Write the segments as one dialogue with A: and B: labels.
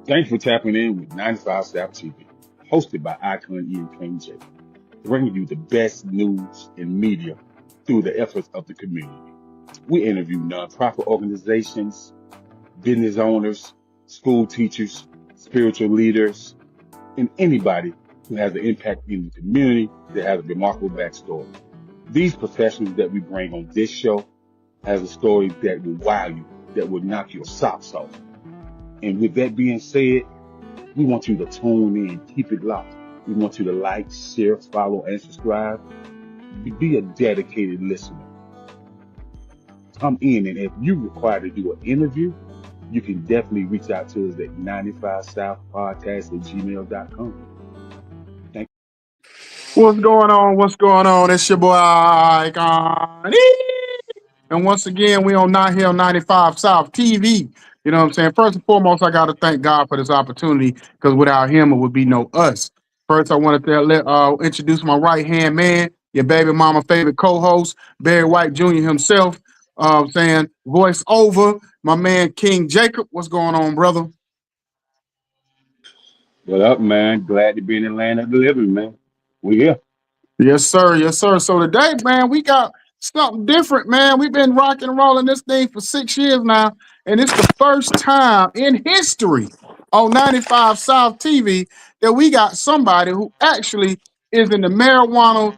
A: Thanks for tapping in with 95 South TV, hosted by Ikone E and King J, bringing you the best news and media through the efforts of the community. We interview nonprofit organizations, business owners, school teachers, spiritual leaders, and anybody who has an impact in the community that has a remarkable backstory. These professionals that we bring on this show has a story that will wow you, that will knock your socks off. And with that being said, we want you to tune in, keep it locked. We want you to like, share, follow, and subscribe. Be a dedicated listener. Come in, and if you require to do an interview, you can definitely reach out to us at 95southpodcast@gmail.com. Thank
B: What's going on? What's going on? It's your boy Ikone. And once again, we on Not Hill 95 South TV. You know what I'm saying? First and foremost, I got to thank God for this opportunity because without him, it would be no us. First, I wanted to introduce my right hand man, your baby mama favorite co host, Barry White Jr. himself. Saying voice over, my man King Jacob. What's going on, brother?
A: What up, man? Glad to be in the land of the living, man. We here.
B: Yes, sir. Yes, sir. So today, man, we got something different, man. We've been rocking and rolling this thing for 6 years now, and it's the first time in history on 95 South TV that we got somebody who actually is in the medical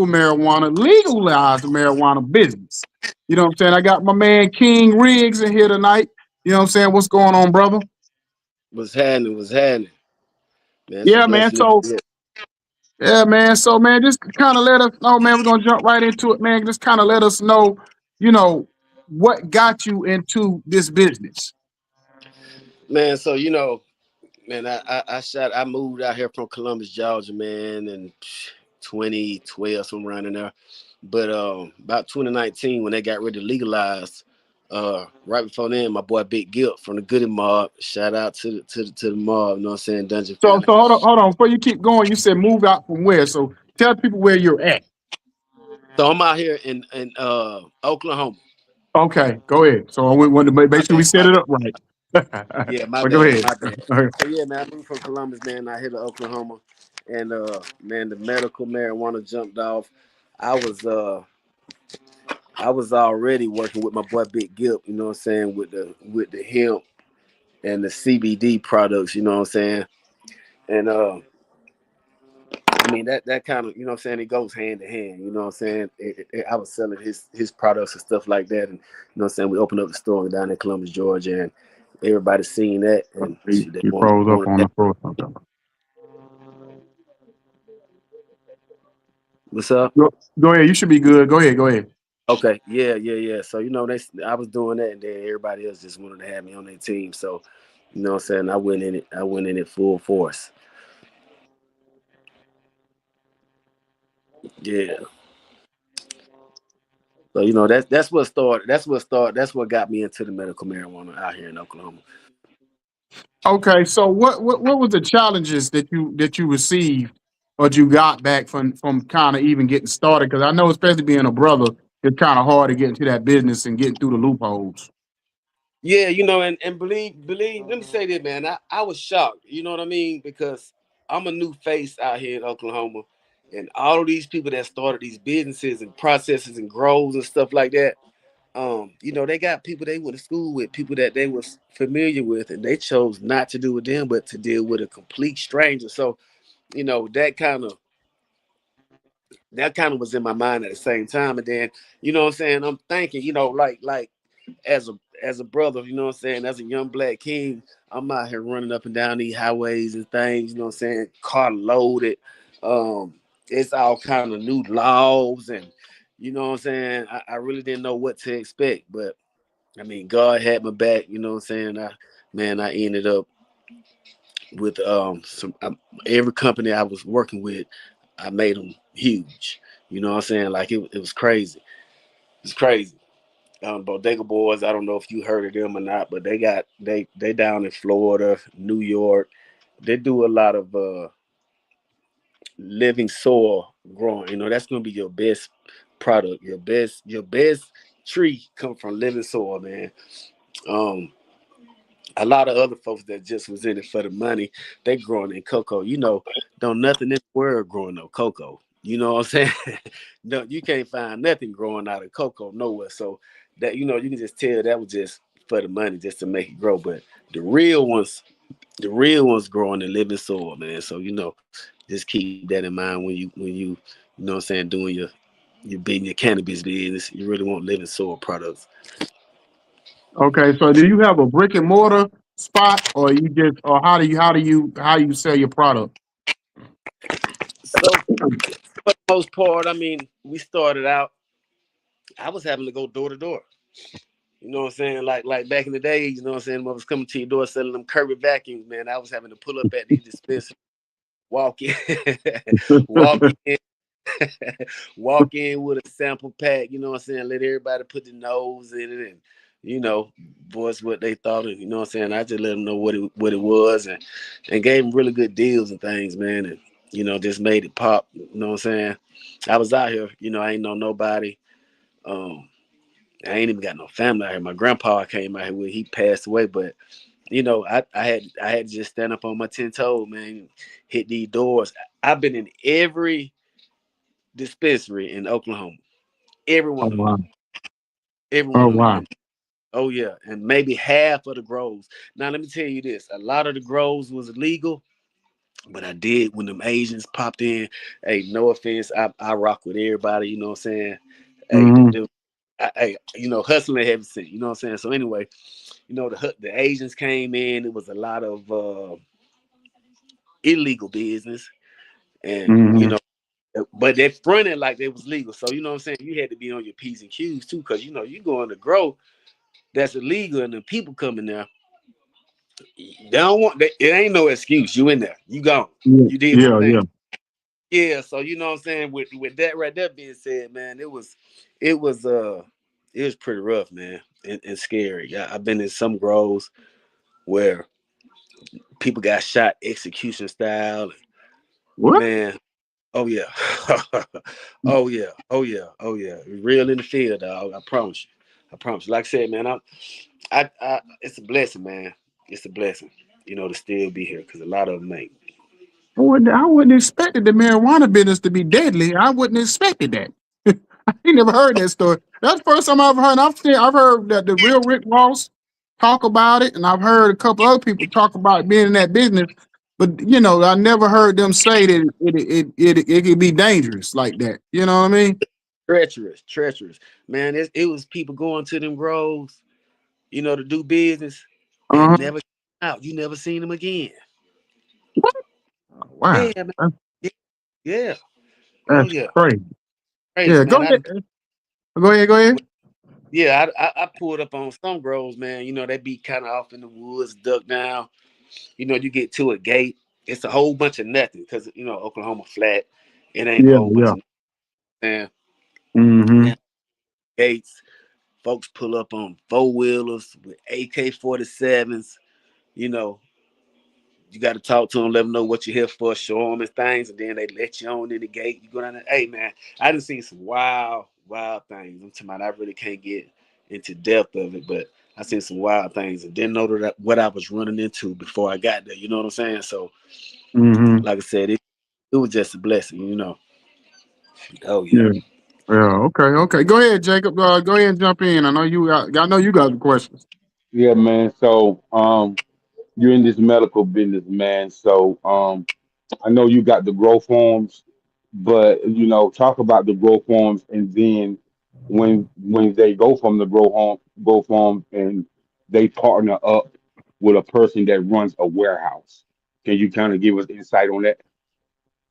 B: marijuana, legalized marijuana business. You know what I'm saying? I got my man King Riggs in here tonight. You know what I'm saying? What's going on, brother?
C: What's happening? What's happening? Man, it's a
B: Yeah, man.
C: blessing to
B: So
C: be here.
B: Yeah, man. So, man, just kind of let us know, man. We're gonna jump right into it, man. Just kind of let us know, you know, what got you into this business.
C: Man, so man, I moved out here from Columbus, Georgia, man, in 2012, somewhere around in there. But about 2019, when they got ready to legalize, right before then, my boy Big Gilt from the Goody Mob, shout out to the mob, you know what I'm saying, Dungeon
B: So
C: family.
B: hold on. Before you keep going, you said move out from where? So tell people where you're at.
C: So I'm out here in Oklahoma.
B: Okay, go ahead. So I want to
C: My
B: make sure we
C: bad,
B: set
C: my
B: it
C: bad.
B: up right.
C: Yeah, my
B: But go
C: bad,
B: ahead.
C: my bad. So yeah, man, I moved from Columbus, man. I hit to Oklahoma, and man, the medical marijuana jumped off. I was uh, I was already working with my boy Big Gip, you know what I'm saying, with the hemp and the CBD products, you know what I'm saying, and I mean that kind of, you know what I'm saying, it goes hand in hand, you know what I'm saying. I was selling his products and stuff like that, and you know what I'm saying. We opened up the store down in Columbus, Georgia, and everybody seen that, and shoot, they
B: You froze up
C: wanted
B: on
C: that.
B: the floor. Something.
C: What's up?
B: Go ahead. You should be good. Go ahead. Go ahead.
C: Okay, yeah. So I was doing that, and then everybody else just wanted to have me on their team. So, you know what I'm saying, I went in it. I went in it full force. Yeah. So that's what started. That's what started. That's what got me into the medical marijuana out here in Oklahoma.
B: Okay, so what was the challenges that you received or you got back from kind of even getting started? Because I know, especially being a brother, it's kind of hard to get into that business and getting through the loopholes.
C: Yeah, and believe. Let me say this, man. I was shocked. You know what I mean? Because I'm a new face out here in Oklahoma, and all of these people that started these businesses and processes and grows and stuff like that. They got people they went to school with, people that they was familiar with, and they chose not to do with them, but to deal with a complete stranger. So, you know, that kind of was in my mind at the same time. And then, you know what I'm saying, I'm thinking, like as a brother, you know what I'm saying, as a young black king, I'm out here running up and down these highways and things, you know what I'm saying, car loaded. It's all kind of new laws, and you know what I'm saying. I really didn't know what to expect, but I mean, God had my back. You know what I'm saying. I ended up with every company I was working with, I made them huge. You know what I'm saying. Like it was crazy. It's crazy. Bodega Boys. I don't know if you heard of them or not, but they down in Florida, New York. They do a lot of living soil growing. You know, that's gonna be your best product. Your best tree come from living soil, man. Um, A lot of other folks that just was in it for the money, they growing in cocoa. Don't nothing in the world growing no cocoa. You know what I'm saying? No, you can't find nothing growing out of cocoa nowhere. So that you can just tell that was just for the money, just to make it grow. But the real ones, the real ones growing in living soil, man. So just keep that in mind when you know what I'm saying, doing your being your cannabis business. You really want living soil products.
B: Okay, so do you have a brick and mortar spot, or you just, or how you sell your product?
C: So for the most part, I mean, we started out. I was having to go door to door. You know what I'm saying? Like back in the day, you know what I'm saying? When I was coming to your door selling them Kirby vacuums, man, I was having to pull up at these dispensaries, walk in, walk in, walk in with a sample pack. You know what I'm saying? Let everybody put the nose in it and voice what they thought. And you know what I'm saying? I just let them know what it was and gave them really good deals and things, man. And just made it pop. You know what I'm saying? I was out here. I ain't know nobody. Um, I ain't even got no family out here. My grandpa came out here when he passed away, but I had to just stand up on my 10 toes, man, hit these doors. I've been in every dispensary in Oklahoma, every
B: Oh
C: one of them,
B: wow!
C: every
B: Oh
C: one of them.
B: wow!
C: And oh yeah, and maybe half of the grows. Now let me tell you this: a lot of the grows was illegal, but I did when them Asians popped in. Hey, no offense, I rock with everybody. You know what I'm saying? Hey,
B: Hmm.
C: hustling heavy sin. You know what I'm saying? So anyway, the Asians came in. It was a lot of illegal business, and
B: Hmm.
C: but they fronted like they was legal. So you know what I'm saying. You had to be on your p's and q's too, because you going to grow that's illegal, and the people coming there, they don't want. It ain't no excuse. You in there, you gone.
B: Yeah,
C: You did one
B: yeah,
C: thing.
B: yeah.
C: Yeah. So you know what I'm saying. With that right there being said, man, it was pretty rough, man, and scary. Yeah, I've been in some grows where people got shot execution style.
B: What?
C: Man, oh yeah, oh yeah, oh yeah, oh yeah. Real in the field, dog. I promise you. I promise you. Like I said, man, it's a blessing, man. It's a blessing, to still be here because a lot of them ain't.
B: I wouldn't expect the marijuana business to be deadly. I wouldn't expected that. I ain't never heard that story. That's the first time I've heard. I've heard that the real Rick Ross talk about it, and I've heard a couple other people talk about being in that business. But I never heard them say that it could be dangerous like that. You know what I mean?
C: Treacherous, treacherous, man. It was people going to them groves, to do business, and
B: Uh-huh.
C: never out. You never seen them again.
B: What? Oh,
C: Yeah,
B: wow,
C: man. Yeah, yeah. Oh
B: that's
C: yeah,
B: crazy.
C: crazy,
B: Yeah, go
C: man.
B: ahead. Go ahead. Go ahead.
C: Yeah, I pulled up on some groves, man. They be kind of off in the woods, duck down. You get to a gate, it's a whole bunch of nothing because Oklahoma flat. It ain't a
B: Yeah,
C: whole bunch
B: yeah.
C: of nothing.
B: Mm-hmm.
C: And gates, folks pull up on 4 wheelers with AK-47s. You know, you got to talk to them, let them know what you're here for, show them and things, and then they let you on in the gate. You go down there. Hey, man, I done seen some wild, wild things. I'm talking about I really can't get into depth of it, but I seen some wild things and didn't know what I was running into before I got there. You know what I'm saying? So,
B: Mm-hmm.
C: like I said, it was just a blessing. Oh, yeah.
B: Yeah. Yeah. Okay. Okay. Go ahead, Jacob. Go ahead and jump in. I know you got the questions.
A: Yeah, man. So, you're in this medical business, man. So, I know you got the growth forms, but talk about the growth forms, and then when they go from the growth forms, and they partner up with a person that runs a warehouse. Can you kind of give us insight on that?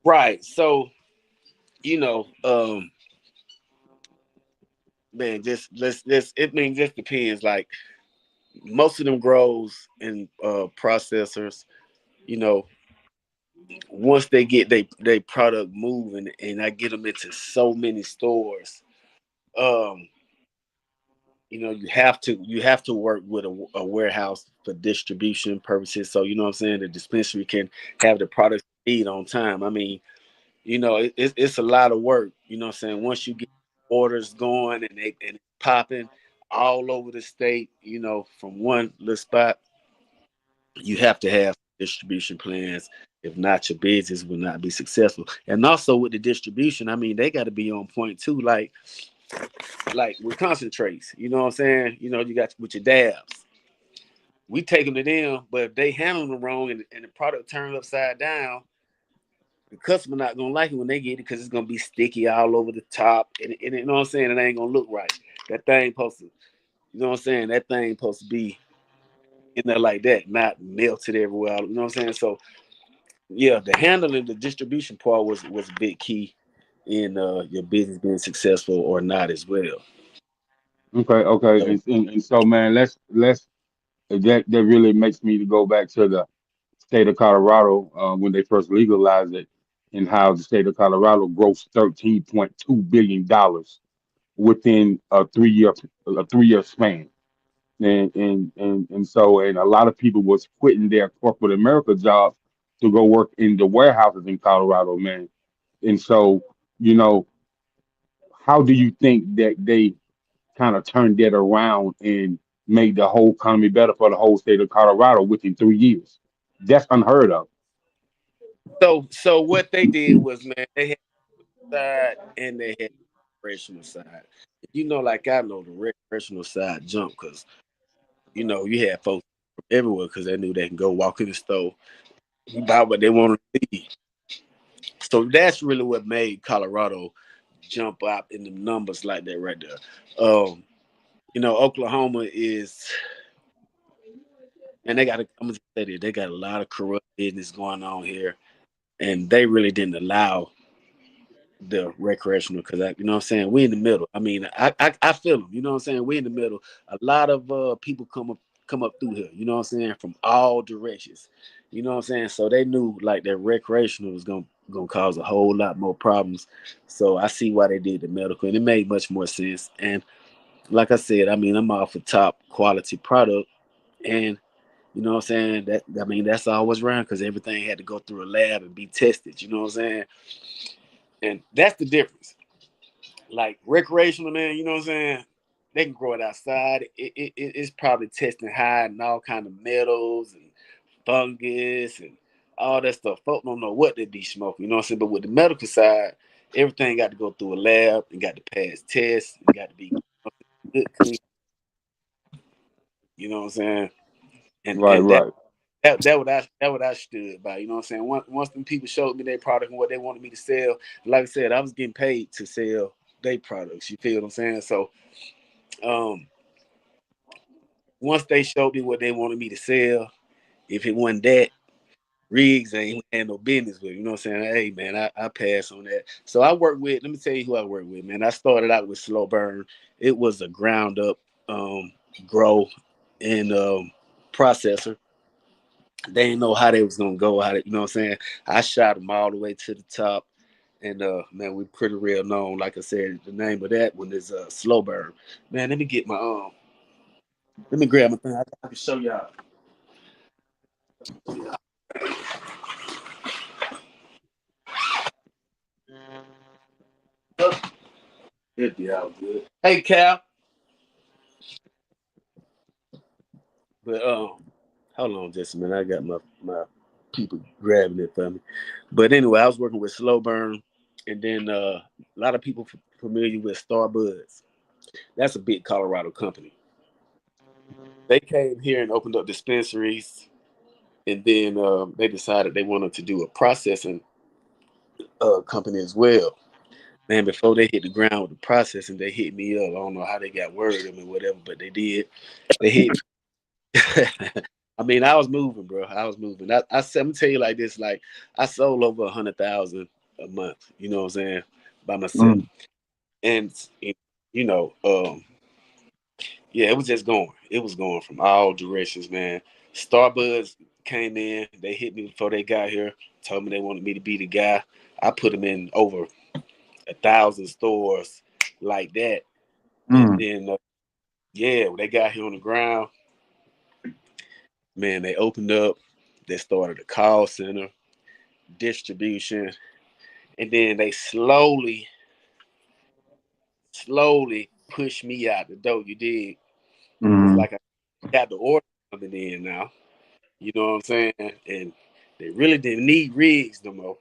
C: Right. So, man, just it means just depends. Like most of them grows and processors, you know, once they get they product moving and I get them into so many stores, um, you have to work with a warehouse for distribution purposes. So you know what I'm saying, the dispensary can have the product need on time. I mean, it's a lot of work. You know what I'm saying? Once you get orders going and it's popping all over the state, from one little spot. You have to have distribution plans. If not, your business will not be successful. And also with the distribution, I mean, they got to be on point too. Like with concentrates, you know what I'm saying? You know, you got with your dabs. We take them to them, but if they handle them wrong and the product turns upside down, the customer not gonna like it when they get it because it's gonna be sticky all over the top, and you know what I'm saying? It ain't gonna look right. That thing supposed to, you know what I'm saying? That thing supposed to be in there like that, not melted everywhere. You know what I'm saying? So yeah, the handling, the distribution part was a big key in your business being successful or not as well.
A: Okay, okay,
C: So
A: and so man, let's that really makes me to go back to the state of Colorado when they first legalized it, and how the state of Colorado grossed $13.2 billion within a 3 year span. And so and a lot of people was quitting their corporate America jobs to go work in the warehouses in Colorado, man. And so, you know, how do you think that they kind of turned that around and made the whole economy better for the whole state of Colorado within 3 years? That's unheard of.
C: so what they did was, man, they had side and they had recreational side. You know, like I know the recreational side jump because you know you had folks from everywhere because they knew they can go walk in the store, buy what they wanted to see. So that's really what made Colorado jump up in the numbers like that right there. You know, Oklahoma is, and they got, I'm gonna say this, they got a lot of corrupt business going on here, and they really didn't allow the recreational because you know what I'm saying, we in the middle. I mean, I feel them. You know what I'm saying, we in the middle. A lot of people come up through here. You know what I'm saying, from all directions. You know what I'm saying, so they knew like that recreational was gonna cause a whole lot more problems. So I see why they did the medical, and it made much more sense. And like I said, I mean, I'm all for top quality product, and you know what I'm saying, that I mean that's always around because everything had to go through a lab and be tested. You know what I'm saying, and that's the difference. Like recreational, man, you know what I'm saying? They can grow it outside. It's probably testing high and all kind of metals and fungus and all that stuff. Folks don't know what they be smoking, you know what I'm saying? But with the medical side, everything got to go through a lab and got to pass tests and got to be good, clean, you know what I'm saying? And
A: Right,
C: and that
A: right.
C: that what I stood by. You know what I'm saying? Once them people showed me their product and what they wanted me to sell, like I said, I was getting paid to sell their products. You feel what I'm saying? So um, once they showed me what they wanted me to sell, if it wasn't that, Riggs ain't had no business with. You know what I'm saying? Hey man, I pass on that. So I work with. Let me tell you who I work with, man. I started out with Slow Burn. It was a ground up grow and processor. They didn't know how they was gonna go. You know what I'm saying? I shot them all the way to the top. And man, we pretty real known. Like I said, the name of that one is Slow Burn. Man, let me get my let me grab my thing. I can show y'all. It'd be all good. Hey Cal. But hold on just a minute. I got my people grabbing it for me. But anyway, I was working with Slow Burn, and then a lot of people familiar with Starbuds. That's a big Colorado company. They came here and opened up dispensaries, and then they decided they wanted to do a processing company as well. Man, before they hit the ground with the processing, they hit me up. I don't know how they got word of me, whatever, but they did. They hit I mean, I was moving, bro. I was moving. I'm gonna tell you like this: like I sold over 100,000 a month. You know what I'm saying, by myself,
B: Mm,
C: and you know, yeah, it was just going. It was going from all directions, man. Starbucks came in. They hit me before they got here. Told me they wanted me to be the guy. I put them in over 1,000 stores like that, and
B: mm,
C: then yeah, when they got here on the ground, man, they opened up. They started a call center, distribution, and then they slowly pushed me out the door. You did, because
B: mm,
C: like I got the order coming in now. You know what I'm saying? And they really didn't need rigs no more.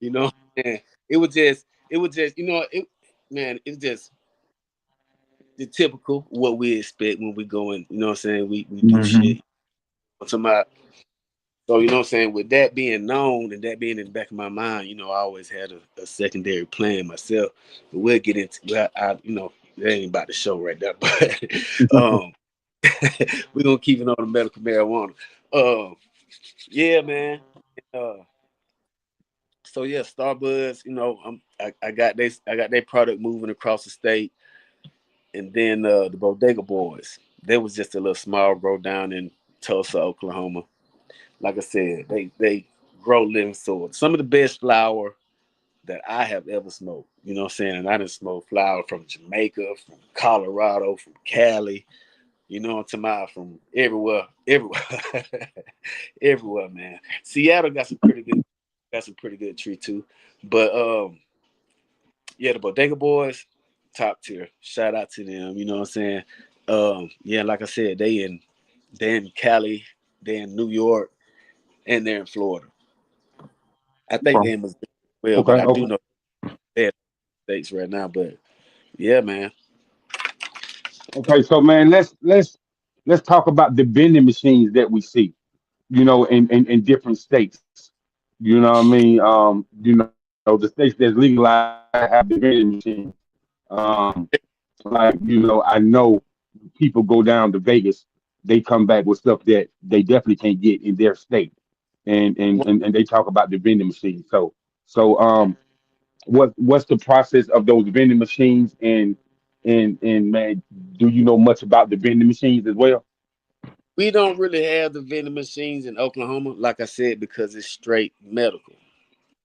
C: You know, and it was just, man, it's just the typical what we expect when we go in, you know what I'm saying? We do
B: Mm-hmm.
C: shit. I'm talking about, so you know what I'm saying, with that being known and that being in the back of my mind, I always had a secondary plan myself. But we'll get into that ain't about the show right there. But um we're gonna keep it on the medical marijuana. Um yeah, man. Uh so yeah, Starbuds, I got their product moving across the state. And then the Bodega Boys. They was just a little small grow down in Tulsa, Oklahoma. Like I said, they grow living soil. Some of the best flour that I have ever smoked. You know what I'm saying? And I done smoked flour from Jamaica, from Colorado, from Cali. You know what I'm talking about? From everywhere, everywhere, man. Seattle got some pretty good tree too. But yeah, the Bodega Boys, top tier. Shout out to them. You know what I'm saying? Yeah, like I said, they're in Cali, they're in New York, and they're in Florida. I think
B: Okay.
C: they're in Missouri as well, but
A: Okay,
C: I do
A: okay.
C: know they're in the States right now. But yeah, man.
A: Okay, so man, let's talk about the vending machines that we see, in different states. You know what I mean? The states that's legalized have the vending machines. Um, like, I know people go down to Vegas, they come back with stuff that they definitely can't get in their state. And they talk about the vending machines. So what's the process of those vending machines, and man, do you know much about the vending machines as well?
C: We don't really have the vending machines in Oklahoma, like I said, because it's straight medical.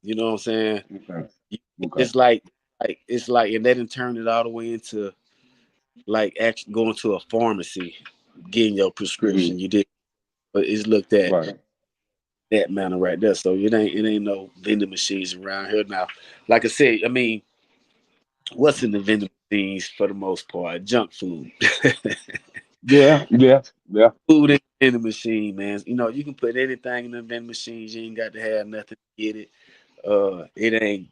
C: You know what I'm saying?
A: Okay. Okay.
C: It's like, and they didn't turn it all the way into like actually going to a pharmacy, getting your
A: Hmm.
C: prescription. You did, but it's looked at
A: Right.
C: that manner right there. So it ain't no vending machines around here now. Like I said, I mean, what's in the vending machines for the most part? Junk food.
A: Yeah. Yeah. Yeah.
C: Food in the machine, man. You can put anything in the vending machines. You ain't got to have nothing to get it. It ain't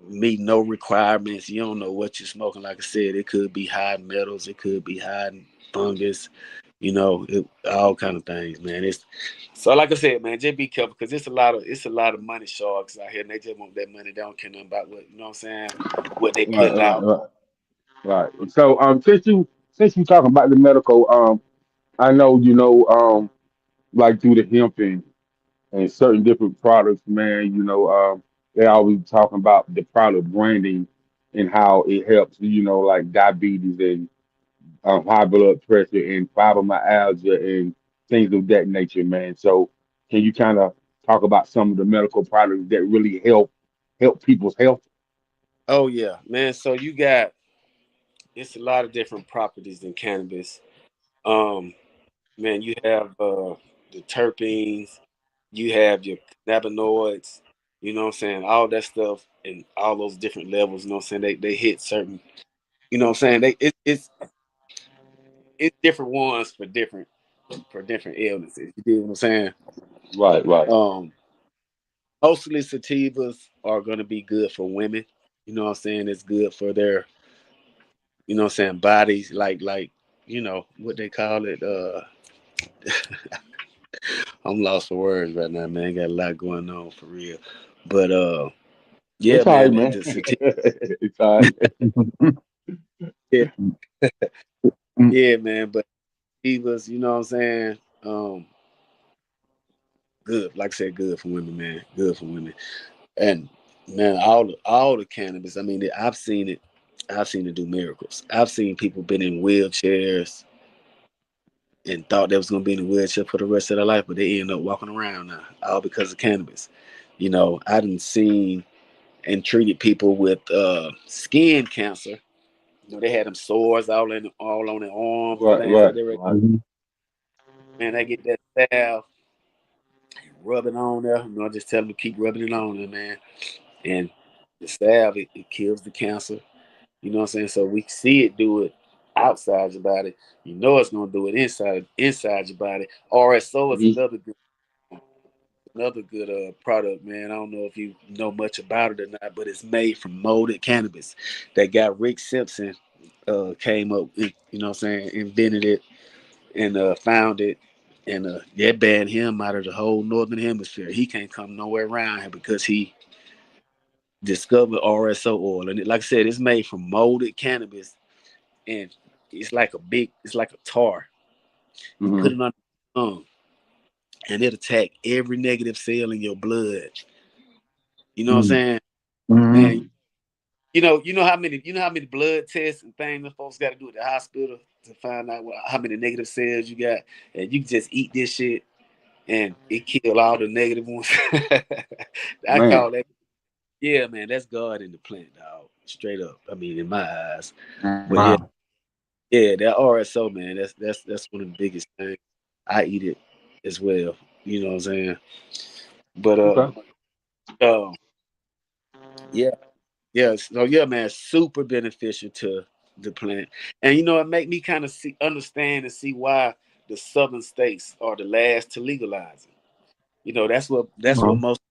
C: meet no requirements. You don't know what you're smoking. Like I said, it could be high metals, it could be high fungus, all kind of things, man. It's so like I said, man, just be careful because it's a lot of money sharks out here, and they just want that money. They don't care nothing about what I'm saying, what they
A: Right.
C: putting
A: Right.
C: out.
A: Right. Right. So since you talking about the medical, I know like through the hemp and certain different products, man. They always talking about the product branding and how it helps, like diabetes and high blood pressure and fibromyalgia and things of that nature, man. So can you kind of talk about some of the medical products that really help people's health?
C: Oh yeah, man. So it's a lot of different properties in cannabis. Um, Man, you have the terpenes, you have your cannabinoids, you know what I'm saying? All that stuff and all those different levels, you know what I'm saying? They hit certain, you know what I'm saying? It's different ones for different illnesses. You get what I'm saying?
A: Right, right.
C: Um, Mostly sativas are gonna be good for women. You know what I'm saying? It's good for their, what I'm saying, bodies, like what they call it. I'm lost for words right now, man. Got a lot going on for real. But yeah,
A: It's all right,
C: man.
A: man. It's all right.
C: Yeah, yeah, man. But he was, you know what I'm saying? Um, Good. Like I said, good for women, man. Good for women. And man, all the cannabis. I mean, I've seen it. I've seen it do miracles. I've seen people been in wheelchairs and thought they was gonna be in a wheelchair for the rest of their life, but they end up walking around now, all because of cannabis. I didn't seen and treated people with skin cancer. They had them sores all on their arms and
A: Right,
C: things like
A: right,
C: that.
A: right.
C: Man, they get that salve, rub it on there. Just tell them to keep rubbing it on there, man. And the salve, it kills the cancer. You know what I'm saying? So we see it do it. outside your body, you know it's gonna do it inside your body. RSO is
A: Mhm.
C: another good product, man. I don't know if you know much about it or not, but it's made from molded cannabis. That guy Rick Simpson came up with, you know what I'm saying, invented it and found it. And they banned him out of the whole northern hemisphere. He can't come nowhere around here because he discovered RSO oil. And like I said, it's made from molded cannabis, and it's like a tar. You put
A: Mhm.
C: it on the tongue, and it attack every negative cell in your blood. You know what I'm
B: Mm.
C: saying, man?
B: Mm.
C: You know how many blood tests and things the folks got to do at the hospital to find out how many negative cells you got, and you can just eat this shit and it kill all the negative ones. I
A: Man.
C: call that, yeah, man. That's God in the plant, dog. Straight up. I mean, in my eyes. But yeah,
B: Wow.
C: yeah, that RSO, man. That's one of the biggest things. I eat it as well. You know what I'm saying? But
A: Okay.
C: um, yeah, yeah. So yeah, man, super beneficial to the plant, and it make me kind of understand and see why the southern states are the last to legalize it. That's what
B: Uh-huh.
C: most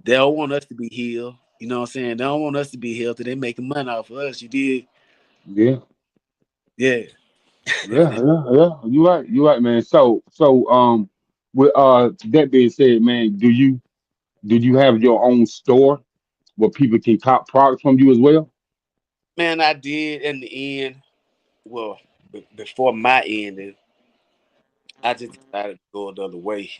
C: they don't want us to be healed. You know what I'm saying? They don't want us to be healthy. They making money off of us. You did,
A: Yeah.
C: yeah.
A: Yeah. Yeah. Yeah. You right. You right, man. With that being said, man, do you have your own store where people can cop products from you as well?
C: Man, I did in the end. Well, before my ending, I just decided to go another way.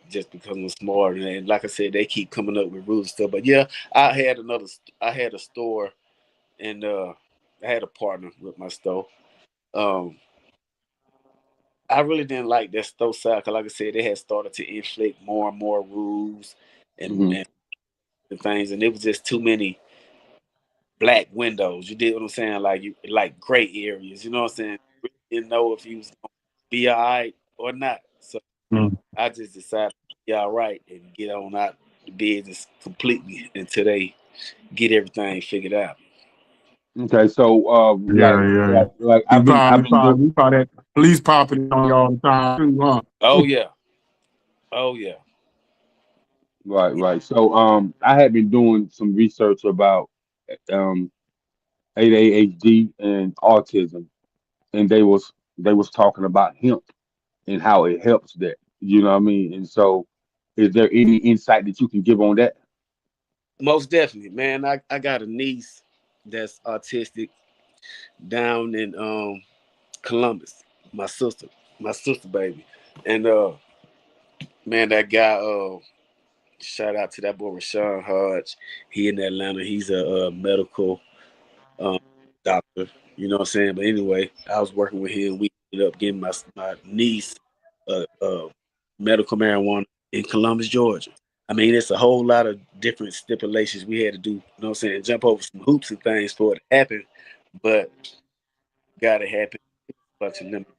C: Just because I'm smart, and like I said, they keep coming up with rules and stuff. But yeah, I had a store, and I had a partner with my store. Um, I really didn't like that store side because, like I said, they had started to inflict more and more rules and
A: Hmm.
C: and things, and it was just too many black windows. You did what I'm saying? Like like gray areas. You know what I'm saying? Really didn't know if he was gonna be all right or not. So
B: Mm.
C: I just decided to be all right and get on out the business completely until they get everything figured out.
A: Okay, so
B: Yeah, yeah.
A: like
B: You
A: I've
B: probably,
A: been doing.
B: you saw that police popping on you all the time too, huh?
C: Oh yeah. Oh yeah.
A: Right, right. So I had been doing some research about um ADHD and autism, and they was talking about hemp and how it helps that. You know what I mean? And so, is there any insight that you can give on that?
C: Most definitely, man. I got a niece that's autistic down in Columbus. My sister, my sister baby. And man, that guy shout out to that boy Rashawn Hodge. He in Atlanta. He's a, medical um, doctor. You know what I'm saying? But anyway, I was working with him. We ended up getting my niece medical marijuana in Columbus, Georgia. I mean, it's a whole lot of different stipulations we had to do. You know what I'm saying? Jump over some hoops and things for it to happen, but got to happen. A bunch of limits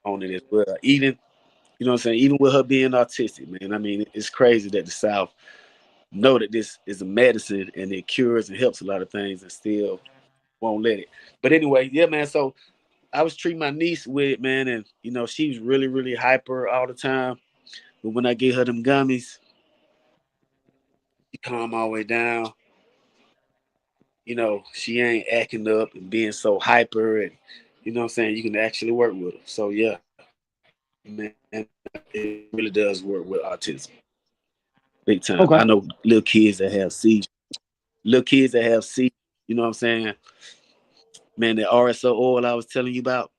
C: on it as well. Even you know what I'm saying? Even with her being autistic, man. I mean, it's crazy that the South know that this is a medicine and it cures and helps a lot of things and still won't let it. But anyway, yeah, man. So I was treating my niece with it, man, and she was really, really hyper all the time. But when I gave her them gummies, she calmed all the way down. She ain't acting up and being so hyper, and what I'm saying, you can actually work with her. So yeah, man, it really does work with autism big time.
A: Okay.
C: I know little kids that have seizures, little kids that have seizures. You know what I'm saying? Man, the RSO oil I was telling you about.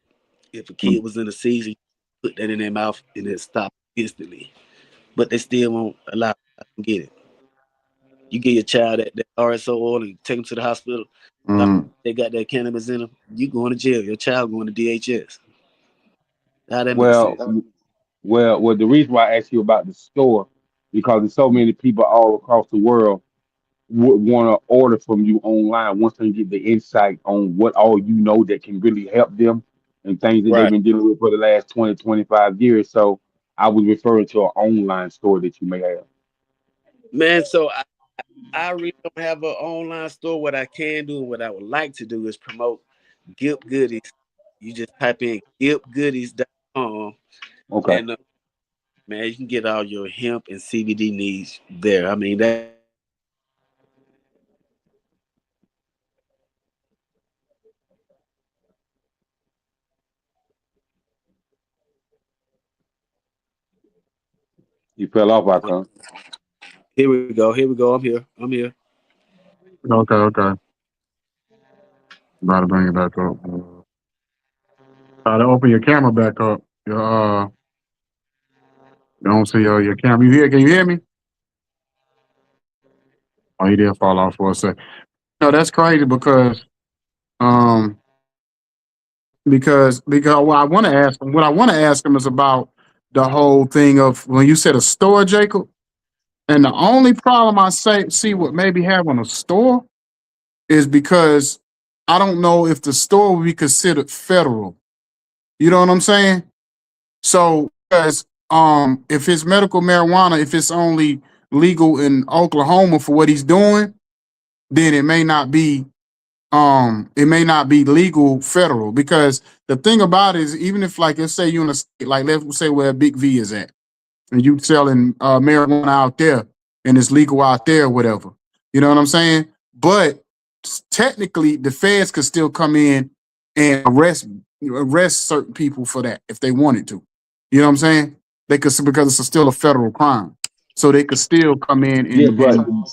C: If a kid was in a seizure, put that in their mouth and it stopped instantly. But they still won't allow them to get it. You get your child that RSO oil and take them to the hospital.
B: Mm.
C: They got that cannabis in them. You going to jail. Your child going to DHS. How that makes
A: Well,
C: sense?
A: well. The reason why I asked you about the store because there's so many people all across the world would want to order from you online once they get the insight on what all you know that can really help them and things that they've
C: Right.
A: been dealing with for the last 20, 25 years. So I was referring to an online store that you may have.
C: Man, so I really don't have an online store. What I can do and what I would like to do is promote. Gip Goodies. You just type in gipgoodies.com,
A: Okay.
C: and man, you can get all your hemp and CBD needs there. I mean, that's just one of the
A: You fell off, Icon.
C: Here we go. Here we go. I'm here. I'm here.
B: Okay, okay. About to bring it back up. Try to open your camera back up. You don't see your camera. You hear? Can you hear me? Oh, he did fall off for a second. No, that's crazy um because what I want to ask him is about the whole thing of when you said a store, Jacob. And the only problem I see with maybe having a store is because I don't know if the store would be considered federal. You know what I'm saying? So, because if it's medical marijuana, if it's only legal in Oklahoma for what he's doing, then it may not be legal federal. Because the thing about it is, even if like let's say you in a state like let's say where Big V is at, and you selling marijuana out there, and it's legal out there, or whatever. You know what I'm saying? But technically, the feds could still come in and arrest certain people for that if they wanted to. You know what I'm saying? They could because it's still a federal crime, so they could still come in
A: Yeah,
B: and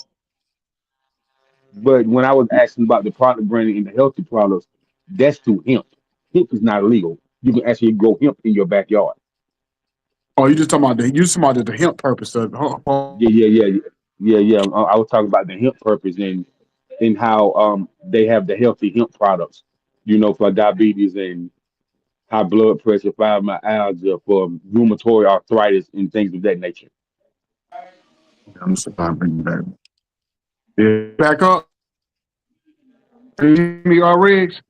A: but when I was asking about the product branding and the healthy products, that's through hemp. Hemp is not illegal. You can actually grow hemp in your backyard.
B: oh, you just talking about the hemp purpose of
A: Yeah, yeah, yeah, yeah. I was talking about the hemp purpose and how they have the healthy hemp products, for diabetes and high blood pressure, fibromyalgia, for rheumatoid arthritis and things of that nature.
B: I'm sorry, bring it back. Yeah, back up. Can you hear me, Riggs?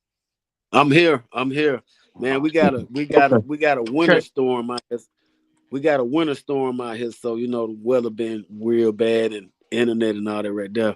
C: I'm here. I'm here. Man,
B: Okay.
C: we got a winter
B: Okay.
C: storm out here. We got a winter storm out here, so the weather been real bad and internet and all that right there.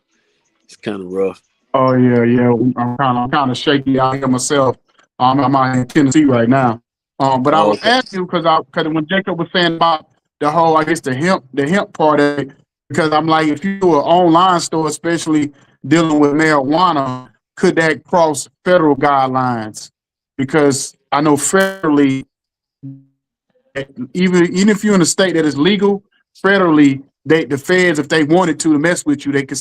C: It's kind of rough.
B: Oh yeah, yeah. I'm kind of shaky out here myself. I'm out in Tennessee right now. But I
C: Oh,
B: was
C: okay.
B: asking you because when Jacob was saying about the whole, I guess the hemp part of it, because I'm like, if you do an online store, especially dealing with marijuana, could that cross federal guidelines? Because I know federally, even if you're in a state that is legal, federally, the feds, if they wanted to mess with you, they could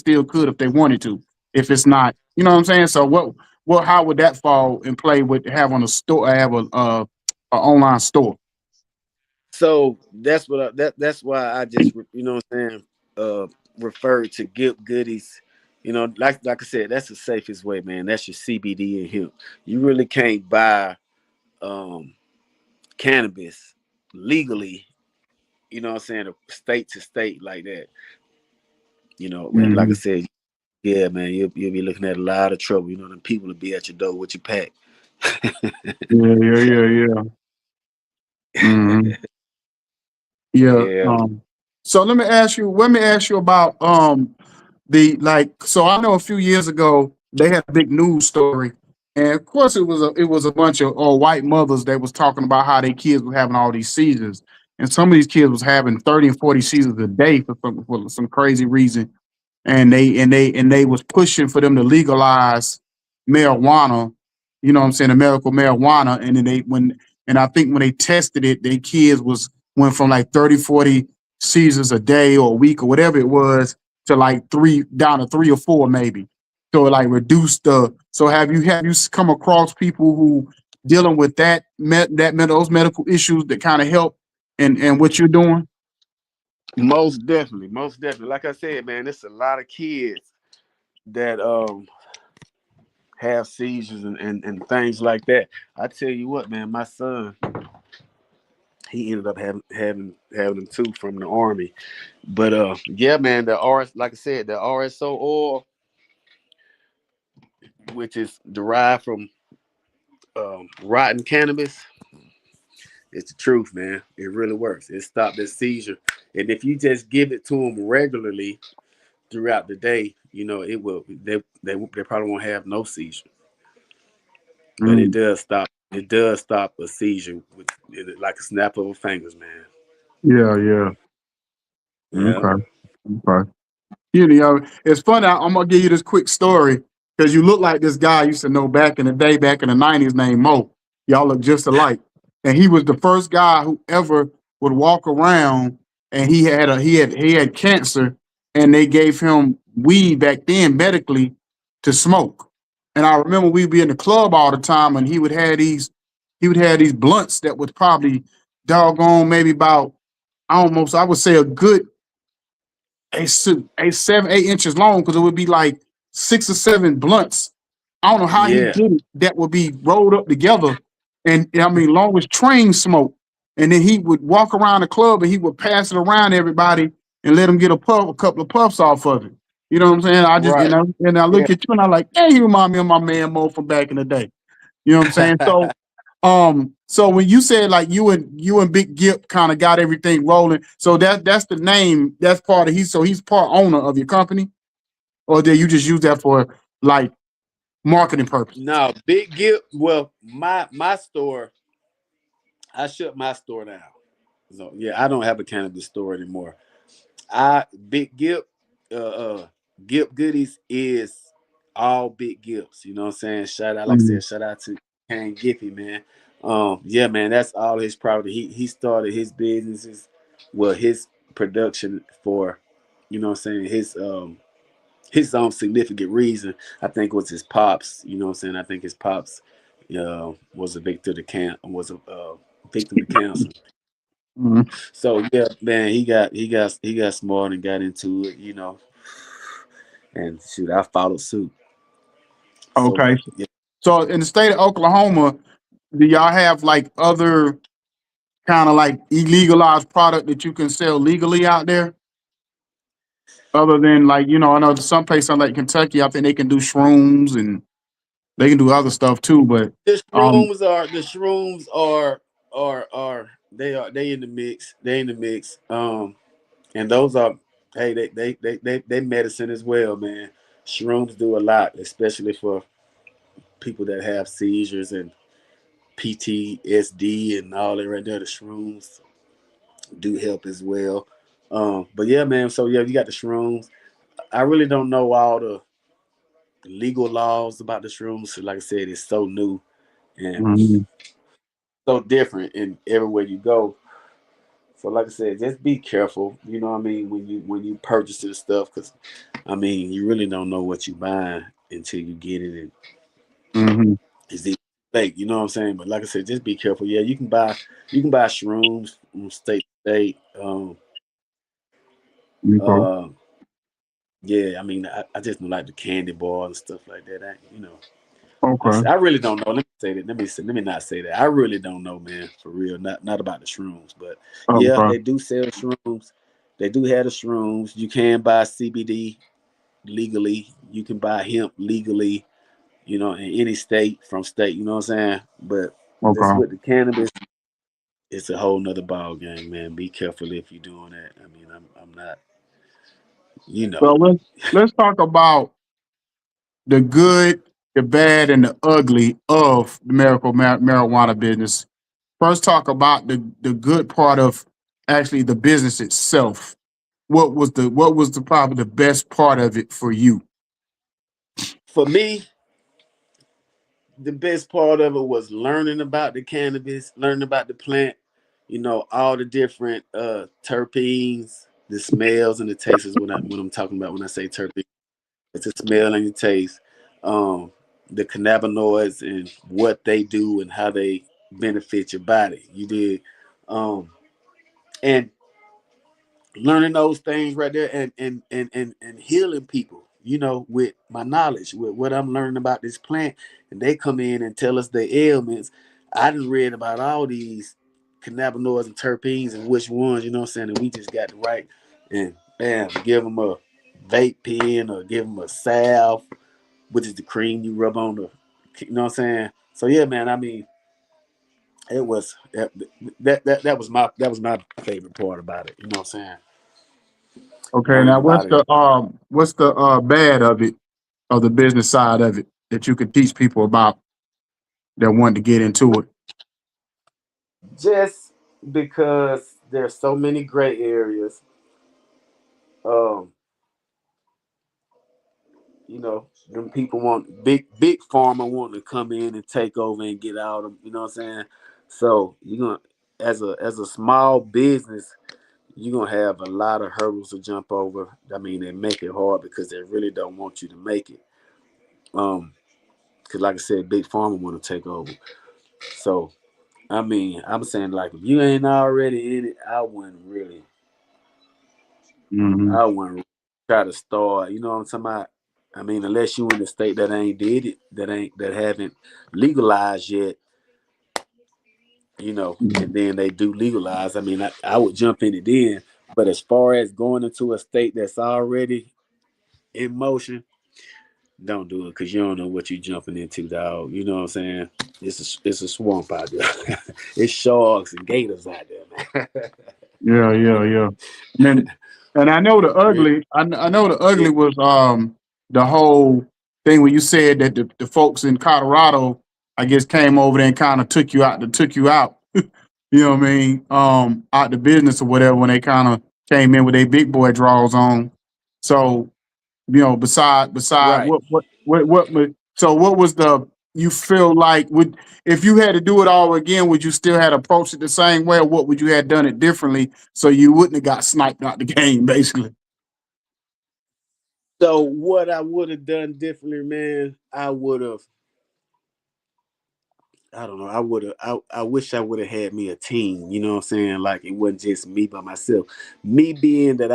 B: if they wanted to. If it's not, you know what I'm saying. So how would that fall in play with having a store, have a online store?
C: So that's why I just what I'm saying, referred to Gip Goodies. Like I said, that's the safest way, man. That's your CBD and hemp. You really can't buy um cannabis legally, what I'm saying, state to state like that. And like I
B: Mm-hmm.
C: said, yeah, man, you'll be looking at a lot of trouble. Them people will be at your door with your pack.
B: Yeah, yeah, yeah, yeah. Mm-hmm. Yeah.
C: Yeah.
B: So let me ask you about so I know a few years ago they had a big news story, and of course it was a bunch of white mothers that was talking about how their kids were having all these seizures, and some of these kids was having 30 and 40 seizures a day for some crazy reason, and they was pushing for them to legalize marijuana, what I'm saying, the medical marijuana, and then I think when they tested it, their kids went from like 30, 40 seizures a day or a week or whatever it was to like three, down to three or four maybe. So it like reduced the. So have you come across people who dealing with those medical issues that kind of help and what you're doing?
C: Most definitely, most definitely. Like I said, man, it's a lot of kids that have seizures and things like that. I tell you what, man, my son, he ended up having them too from the army. But yeah, man, like I said, the RSO oil, which is derived from rotten cannabis, it's the truth, man. It really works. It stopped the seizure. And if you just give it to them regularly throughout the day, it will. They probably won't have no seizure. but
B: Mm.
C: it does stop a seizure with like a snap of a fingers, man.
B: Yeah, yeah.
C: Yeah.
B: Okay. Okay. You know, it's funny. I'm gonna give you this quick story because you look like this guy I used to know back in the day, back in the '90s, named Mo. Y'all look just alike, and he was the first guy who ever would walk around, and he had cancer, and they gave him weed back then medically to smoke. And I remember we'd be in the club all the time, and he would have these blunts that was probably doggone maybe about almost I would say a good a 7, 8 inches long because it would be like 6 or 7 blunts. I don't know how he
C: Yeah.
B: did it. That would be rolled up together, and I mean, long as train smoke. And then he would walk around the club and he would pass it around to everybody and let them get a couple of puffs off of it. You know what I'm saying? I just
C: Right.
B: and I
C: Yeah.
B: look at you and I like, hey, you remind me of my man Mo from back in the day. You know what I'm saying? So when you said like you and Big Gip kind of got everything rolling, so that's the name. That's part of he's part owner of your company, or did you just use that for like marketing purposes?
C: No, Big Gift. Well, my store, I shut my store down. So yeah, I don't have a cannabis store anymore. I Big Gift, Gift Goodies is all big gifts. You know what I'm saying? Shout out, like I
B: Mm,
C: said, shout out to Kane Giffy, man. Yeah, man, that's all his property. He started his businesses, well, his production for, you know what I'm saying, his own significant reason. I think was his pops. You know what I'm saying? I think his pops was a victim to victim to cancer.
B: mm.
C: So yeah, man, he got smart and got into it, and shoot, I followed suit. So
B: Okay.
C: yeah,
B: So in the state of Oklahoma, do y'all have like other kind of like illegalized product that you can sell legally out there? Other than like, I know some places like Kentucky, I think they can do shrooms and they can do other stuff too, but um
C: the shrooms are they in the mix. They in the mix. And those are, hey, they medicine as well, man. Shrooms do a lot, especially for people that have seizures and PTSD and all that right there. The shrooms do help as well. But yeah, man. So yeah, you got the shrooms. I really don't know all the legal laws about the shrooms. So like I said, it's so new and
B: mhm.
C: so different in everywhere you go. So like I said, just be careful. You know what I mean when you purchase this stuff, because I mean you really don't know what you buying until you get it and
B: Mhm.
C: it's either fake. You know what I'm saying? But like I said, just be careful. Yeah, you can buy shrooms from state to state.
B: Okay.
C: Uh, yeah, I mean I just don't like the candy bar and stuff like that. Like I
B: Okay.
C: said, I really don't know. Let me say that. Let me not say that. I really don't know, man, for real. Not about the shrooms, but yeah,
B: Okay.
C: they do sell shrooms. They do have the shrooms. You can buy CBD legally. You can buy hemp legally. In any state from state. You know what I'm saying? But this
B: Okay.
C: with the cannabis, it's a whole nother ball game, man. Be careful if you're doing that. I mean, I'm not. You know.
B: Well, let's talk about the good, the bad, and the ugly of the medical marijuana business. First, talk about the good part of actually the business itself. What was the probably the best part of it for you?
C: For me, the best part of it was learning about the cannabis, learning about the plant, all the different terpenes, the smells and the tastes is what I'm talking about when I say terpenes. It's the smell and the taste. The cannabinoids and what they do and how they benefit your body. You did. And learning those things right there and healing people, with my knowledge, with what I'm learning about this plant, and they come in and tell us their ailments. I done read about all these cannabinoids and terpenes and which ones, you know what I'm saying, and we just got to right and bam, give them a vape pen or give them a salve, which is the cream you rub on the, you know what I'm saying. So yeah, man, I mean, it was that was my favorite part about it, you know what I'm saying,
B: Okay,
C: learning
B: now
C: about it.
B: what's the bad of it, of the business side of it that you could teach people about? that wanted to get into it?
C: Just because there's so many gray areas. Um, them people want big pharma wanting to come in and take over and get out of, you know what I'm saying? So you're gonna, as a small business, you're gonna have a lot of hurdles to jump over. I mean, they make it hard because they really don't want you to make it. Because like I said, big pharma want to take over. So I mean, I'm saying, like, if you ain't already in it,
B: Mm-hmm.
C: I wouldn't try to start. You know what I'm talking about? I mean, unless you in the state that ain't did it, that haven't legalized yet, and then they do legalize. I mean, I would jump in it then. But as far as going into a state that's already in motion, don't do it, because you don't know what you're jumping into, dog. You know what I'm saying? It's a swamp out there. It's sharks and gators out there, man.
B: Yeah, yeah, yeah. And I know the
C: Real,
B: ugly. I know the ugly
C: yeah.
B: was the whole thing when you said that the folks in Colorado, I guess, came over there and kind of took you out. You know what I mean? Out the business or whatever when they kind of came in with their big boy draws on. So beside
C: Right.
B: so what was the you feel like would if you had to do it all again, would you still had approached it the same way, or what would you have done it differently so you wouldn't have got sniped out the game, basically?
C: So what I would have done differently, man, I would have. I don't know. I would have. I wish I would have had me a team. You know what I'm saying? Like, it wasn't just me by myself. Me being that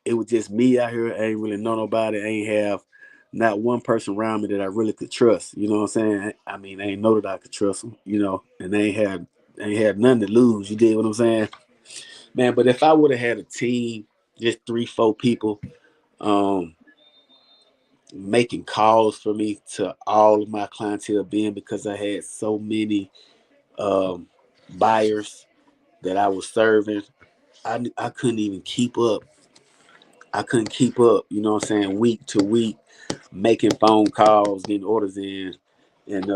C: it was just me out here. I ain't really know nobody. I ain't have not one person around me that I really could trust. You know what I'm saying? I mean, I ain't know that I could trust them. And they ain't had nothing to lose. You did what I'm saying, man. But if I would have had a team, just 3, 4 people, um, making calls for me to all of my clientele, being because I had so many um, buyers that I was serving, I couldn't even keep up. I couldn't keep up, you know what I'm saying, week to week, making phone calls, getting orders in. And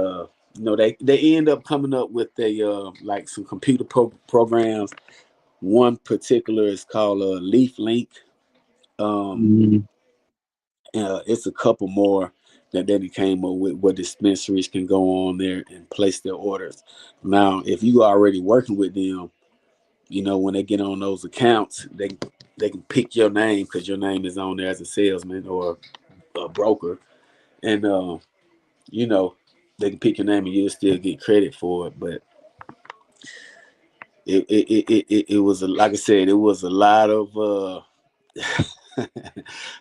C: they end up coming up with like some computer programs. One particular is called Leaf Link. Um,
B: Mhm.
C: it's a couple more that they came up with, where dispensaries can go on there and place their orders. Now, if you already working with them, when they get on those accounts, they can pick your name because your name is on there as a salesman or a broker, and you know they can pick your name and you'll still get credit for it. But it was like I said, it was a lot of a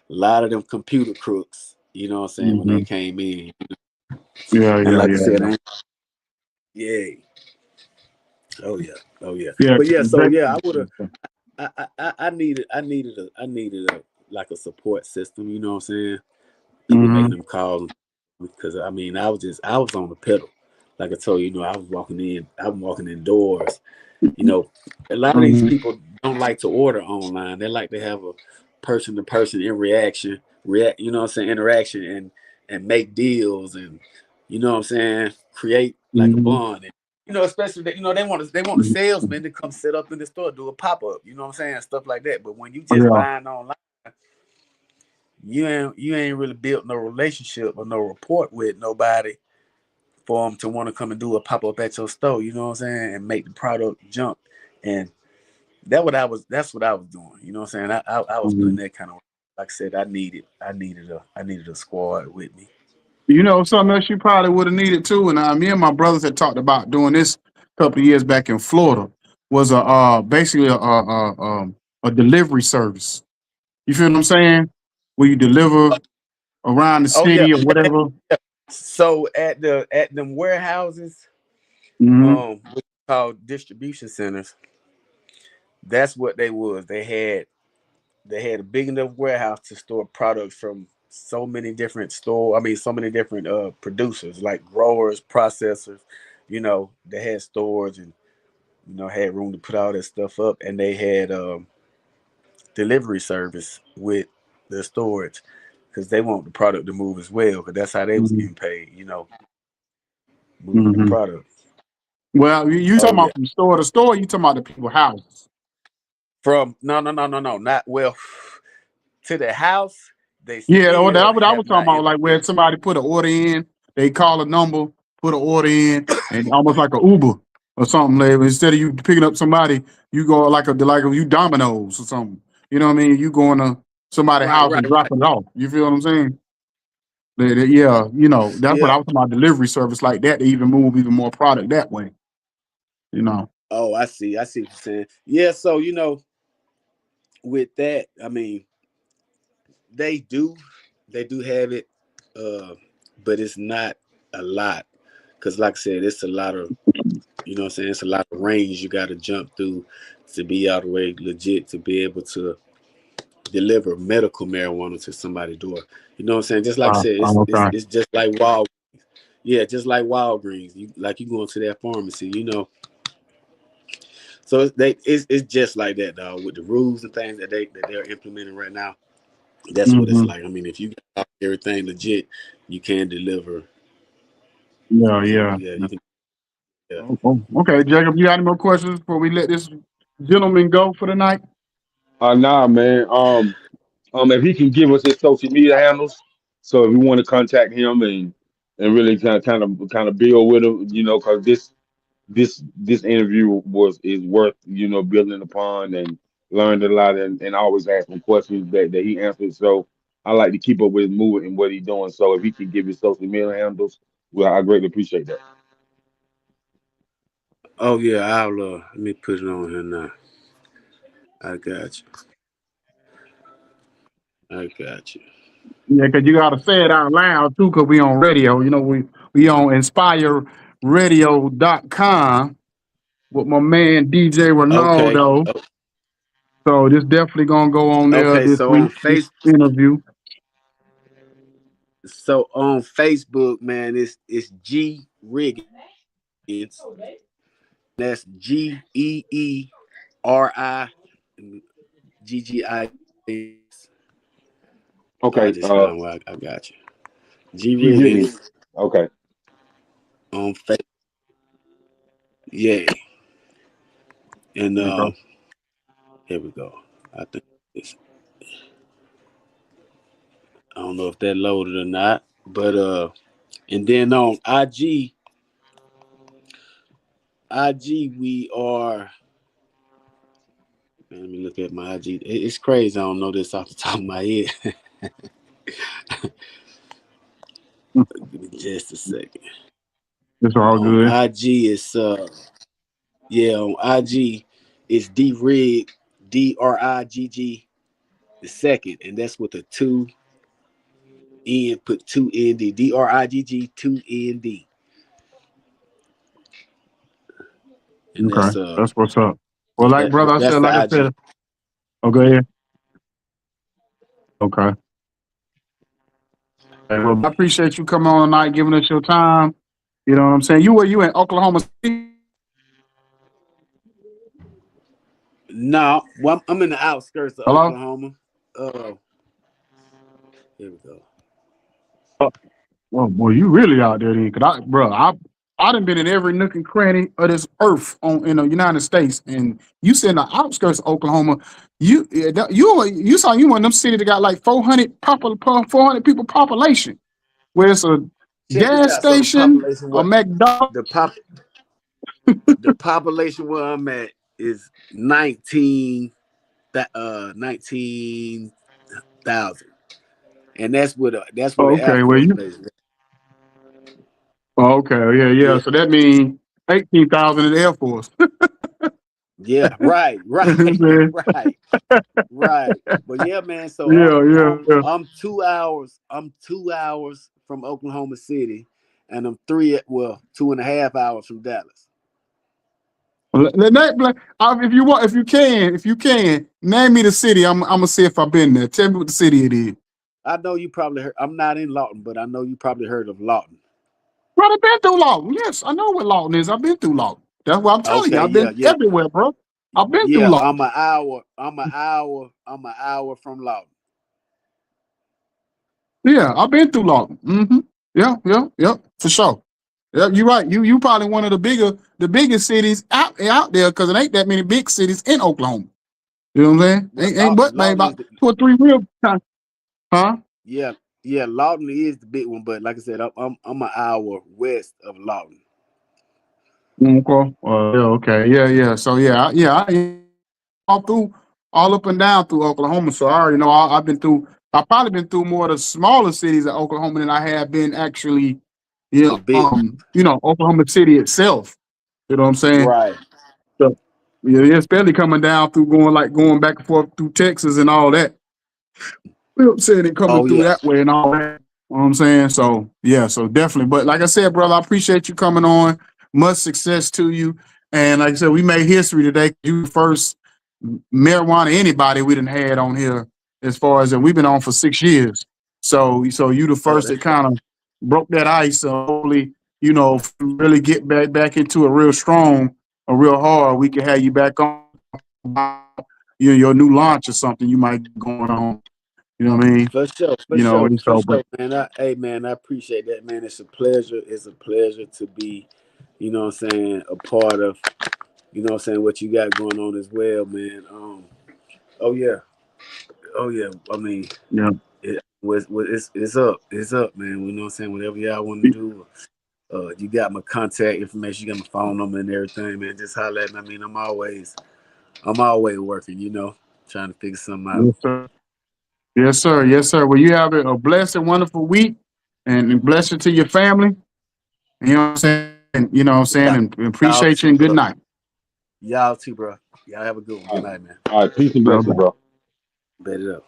C: lot of them computer crooks. You know what I'm saying, when they
B: Mhm.
C: came in,
B: Yeah,
C: and
B: yeah,
C: like I
B: yeah,
C: said,
B: yeah.
C: yeah, oh yeah, oh yeah.
B: Yeah,
C: But yeah, so yeah, I would have.
B: exactly.
C: I needed a like a support system. You know what I'm saying? People making
B: Mhm.
C: them calls, because I mean, I was on the pedal. Like I told you, I'm walking indoors. A lot of these
B: Mhm.
C: people don't like to order online. They like to have a person to person react. You know what I'm saying? Interaction, and make deals, and what I'm saying, create like a
B: Mhm.
C: bond. And, especially that they want the
B: Mhm.
C: salesman to come set up in the store, do a pop up. You know what I'm saying? Stuff like that. But when you just
B: Yeah.
C: buying online, you ain't really built no relationship or no rapport with nobody for them to want to come and do a pop up at your store. You know what I'm saying? And make the product jump. And that's what I was doing. You know what I'm saying? I was putting
B: Mhm.
C: that kind of, like I said, I needed a squad with me.
B: Something else you probably would have needed too, and me and my brothers had talked about doing this a couple of years back in Florida. Was a basically a delivery service. You feel what I'm saying? Where you deliver around the
C: Oh yeah.
B: city or whatever.
C: So at them warehouses,
B: Hmm.
C: which called distribution centers, that's what they was. They had a big enough warehouse to store products from so many different so many different producers, like growers, processors. They had stores, and had room to put all that stuff up, and they had delivery service with the storage, because they want the product to move as well, because that's how they was
B: Hmm.
C: getting paid. moving the
B: Hmm.
C: product.
B: Well, you
C: Oh
B: talking
C: yeah.
B: about from store to store? You talking about the people houses?
C: From no, not well to the house. They
B: Yeah,
C: still
B: what I
C: have
B: was talking
C: not
B: about, like where
C: implemented.
B: somebody put an order in, they call a number, put an order in, and almost like a Uber or something. Like, instead of you picking up somebody, you go like you Domino's or something. You know what I mean? You going to somebody's
C: Right,
B: house and
C: right, right.
B: dropping it off. You feel what I'm saying? Yeah, that's what
C: Yeah.
B: I was talking about. Delivery service like that to even move even more product that way. You know.
C: Oh, I see. I see what you're saying. Yeah. So with that, I mean, they do, they do have it, uh, but it's not a lot. Cause like I said, it's a lot of, what I'm saying, it's a lot of range you got to jump through to be all the way legit to be able to deliver medical marijuana to somebody's door. You know what I'm saying? Just like I said,
B: Okay.
C: it's just like Wild, yeah, just like Walgreens. You going to that pharmacy, So it's just like that, dog. With the rules and things that they're implementing right now, that's what it's
B: Hmm.
C: like. I mean, if you got everything legit, you can deliver.
B: Yeah,
C: You can,
B: yeah.
C: yeah, you can. Yeah.
B: Okay, Jacob, you got any more questions before we let this gentleman go for the night?
A: Nah, man. If he can give us his social media handles, so if we want to contact him and really kind of build with him, because this interview is worth building upon and learned a lot and always asking questions that he answered. So I like to keep up with his movement and what he's doing. So if he can give his social media handles, well, I greatly appreciate that.
C: Oh yeah, let me put it on here now. I got you. I got you.
B: Yeah, because you got to say it out loud too, because we on radio. We on inspireradio.com with my man DJ
C: Okay.
B: Ronaldo. So this definitely gonna go on there
C: Okay.
B: this
C: So
B: week.
C: on
B: This
C: face,
B: interview.
C: so on Facebook, man, it's G Riggins. That's GEERIGGINS. I
A: Okay.
C: just spell it. Well, I got you. G
A: G Riggins.
C: Riggins
A: Okay.
C: on Facebook. Yeah. And
B: Okay.
C: here we go. I think it's, I don't know if that loaded or not, but and then on IG we are. Man, let me look at my IG. It's crazy. I don't know this off the top of my head. Give me just a second.
B: It's all
C: On
B: good.
C: IG it's yeah, on IG it's DRIGG the second, and that's with a two N, put two ND. DRIGG two ND. And
B: Okay, that's what's up. Well, like
C: that,
B: brother,
C: that's
B: like
C: the
B: I
C: IG.
B: said. Okay. Okay. Hey, well, I appreciate you coming on tonight, giving us your time. You know what I'm saying? You in Oklahoma City?
C: No, well, I'm in the outskirts of
B: Hello?
C: Oklahoma. Uh, here we go.
B: Oh boy, you really out there then? Cause I done been in every nook and cranny of this earth in the United States, and you said in the outskirts of Oklahoma. You saw you one of them cities that got like 400 people population, where it's a
C: Check this
B: gas
C: out. So the
B: station,
C: population,
B: a
C: what
B: McDonald's.
C: the pop, the population where I'm at is 19,000, and that's where
B: Oh,
C: the Air
B: okay,
C: Force Base is.
B: okay, yeah.
C: Yeah,
B: So that means 18,000 in the Air Force.
C: yeah, right, right,
B: Man.
C: right, right. But yeah, man. So
B: Yeah.
C: I'm 2 hours. I'm 2 hours from Oklahoma City, and I'm 2.5 hours from Dallas.
B: If you can, name me the city. I'm gonna see if I've been there. Tell me what the city it is.
C: I know you probably heard. I'm not in Lawton, but I know you probably heard of Lawton.
B: Bro, I've been through Lawton. Yes, I know what Lawton is. I've been through Lawton. That's what I'm telling you.
C: Okay,
B: I've
C: yeah,
B: been
C: yeah,
B: everywhere, bro. I've been through
C: yeah.
B: Lawton.
C: I'm an hour from Lawton.
B: Yeah, I've been through Lawton. Yeah, for sure. Yeah, you're right. You probably one of the biggest cities out there because it ain't that many big cities in Oklahoma. You know what I'm saying?
C: Yeah,
B: Ain't but maybe
C: Lawton is
B: about
C: the,
B: 2 or 3 real times. Huh?
C: yeah, yeah, Lawton is the big one, but like I said, I'm an hour west of Lawton.
B: Okay. Yeah, okay. Yeah. So I all through, all up and down through Oklahoma. So I already know I've been through. I've probably been through more of the smaller cities of Oklahoma than I have been actually,
C: The big one.
B: Oklahoma City itself. You know what I'm saying?
C: Right.
B: So yeah, it's barely coming down through going back and forth through Texas and all that. You know what I'm saying? And coming
C: Oh
B: through
C: yeah.
B: that way and all that. You know what I'm saying? So yeah, so definitely. But like I said, brother, I appreciate you coming on. Much success to you. And like I said, we made history today. You first marijuana anybody we done had on here as far as, and we've been on for 6 years. So you the
C: Oh,
B: first that
C: that's
B: kind of broke that ice. So hopefully, really get back into it real strong or real hard. We can have you back on your new launch or something you might be going on. You know what I mean?
C: for
B: And so, but
C: sure, man. Hey, man, I appreciate that, man. It's a pleasure. It's a pleasure to be, what I'm saying, a part of, what I'm saying, what you got going on as well, man. Oh yeah, oh yeah. I mean,
B: yeah,
C: it's up, man. You know what I'm saying. Whatever y'all want to do, you got my contact information, you got my phone number and everything, man. Just holler at me. I mean, I'm always working, trying to figure something out.
B: yes, sir. Yes, sir. Yes, sir. Well, you have a blessed and wonderful week and blessing to your family. You know what I'm saying?
C: Y'all,
B: And
C: y'all
B: appreciate you
C: too,
B: and good
C: bro.
B: night.
C: Y'all too, bro. Y'all have a good one.
A: All
C: Good
A: right.
C: night, man.
A: All right. Peace and
B: Bye
A: blessings,
B: bye.
A: bro.
C: Bet it up.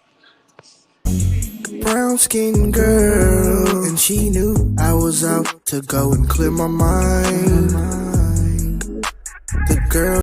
D: Brown skin girl, and she knew I was out to go and clear my mind. The girl